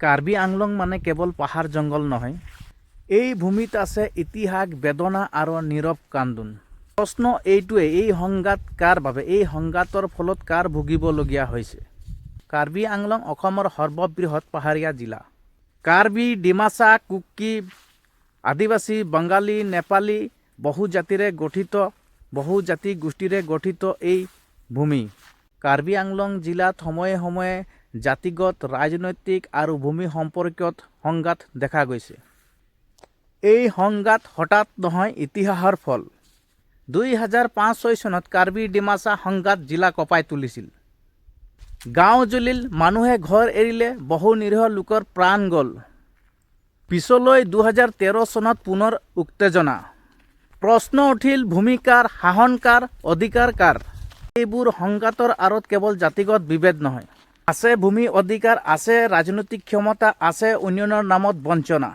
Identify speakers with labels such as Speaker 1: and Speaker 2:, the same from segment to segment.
Speaker 1: কাৰ্বি আংলং মানে কেৱল পাহাৰ জংঘল নহয়, এই ভূমিত আছে ইতিহাস, বেদনা আৰু নীৰৱ কান্দোন। প্ৰশ্ন এইটোৱে, এই সংঘাত কাৰ বাবে? এই সংঘাতৰ ফলত কাৰ ভুগিবলগীয়া হৈছে? কাৰ্বি আংলং অসমৰ সৰ্ববৃহৎ পাহাৰীয়া জিলা। কাৰ্বি, ডিমাচা, কুকি, আদিবাসী, বাঙালী, নেপালী বহু জাতি গোষ্ঠীৰে গঠিত এই ভূমি। কাৰ্বি আংলং জিলাত সময়ে সময়ে জাতিগত, ৰাজনৈতিক আৰু ভূমি সম্পৰ্কীয় সংঘাত দেখা গৈছে। এই সংঘাত হঠাৎ নহয়, ইতিহাসৰ ফল। 2005-06 চনত কাৰ্বি ডিমাচা সংঘাত জিলা কঁপাই তুলিছিল। গাঁও জ্বলিল, মানুহে ঘৰ এৰিলে, বহু নিৰীহ লোকৰ প্ৰাণ গ'ল। পিছলৈ 2013 চনত পুনৰ উত্তেজনা। প্ৰশ্ন উঠিল, ভূমি কাৰ, শাসন কাৰ, অধিকাৰ কাৰ? এইবোৰ সংঘাতৰ আঁৰত কেৱল জাতিগত বিভেদ নহয়, আছে ভূমি অধিকাৰ, আছে ৰাজনৈতিক ক্ষমতা, আছে উন্নয়নৰ নামত বঞ্চনা।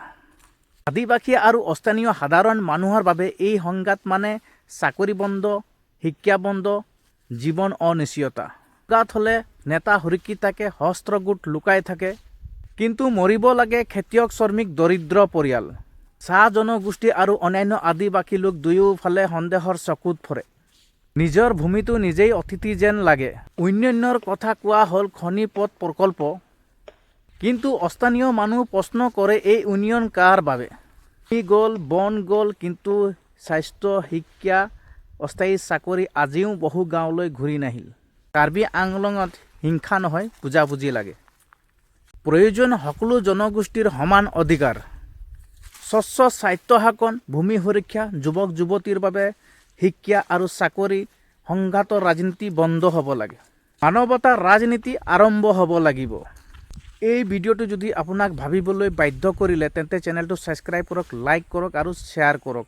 Speaker 1: আদিবাসী আৰু স্থানীয় সাধাৰণ মানুহৰ বাবে এই সংঘাত মানে চাকৰি বন্ধ, শিক্ষা বন্ধ, জীৱন অনিশ্চয়তা। সংঘাত হ'লে নেতা সুৰক্ষিত থাকে, হস্ত্ৰগোট লুকাই থাকে, কিন্তু মৰিব লাগে খেতিয়ক, শ্ৰমিক, দৰিদ্ৰ পৰিয়াল। চাহ জনগোষ্ঠী আৰু অন্যান্য আদিবাসী লোক দুয়োফালে সন্দেহৰ চকুত পৰে। নিজৰ ভূমিটো নিজেই অতিথি যেন লাগে। উন্নয়নৰ কথা কোৱা হ'ল, খনি পথ প্ৰকল্প, কিন্তু স্থানীয় মানুহ প্ৰশ্ন কৰে, এই উন্নয়ন কাৰ বাবে? ভূমি গ'ল, বন গ'ল, কিন্তু স্বাস্থ্য, শিক্ষা, অস্থায়ী চাকৰি আজিও বহু গাঁৱলৈ ঘূৰি নাহিল। কাৰ্বি আংলঙত হিংসা নহয়, বুজাবুজি লাগে। প্ৰয়োজন সকলো জনগোষ্ঠীৰ সমান অধিকাৰ, স্বচ্ছ স্বায়ত্তশাসন, ভূমি সুৰক্ষা, যুৱক যুৱতীৰ বাবে শিক্ষা আৰু চাকৰি। সংঘাতৰ ৰাজনীতি বন্ধ হ'ব লাগে, মানৱতাৰ ৰাজনীতি আৰম্ভ হ'ব লাগিব। এই ভিডিঅ'টো যদি আপোনাক ভাবিবলৈ বাধ্য কৰিলে, তেন্তে চেনেলটো ছাবস্ক্ৰাইব কৰক, লাইক কৰক আৰু শ্বেয়াৰ কৰক।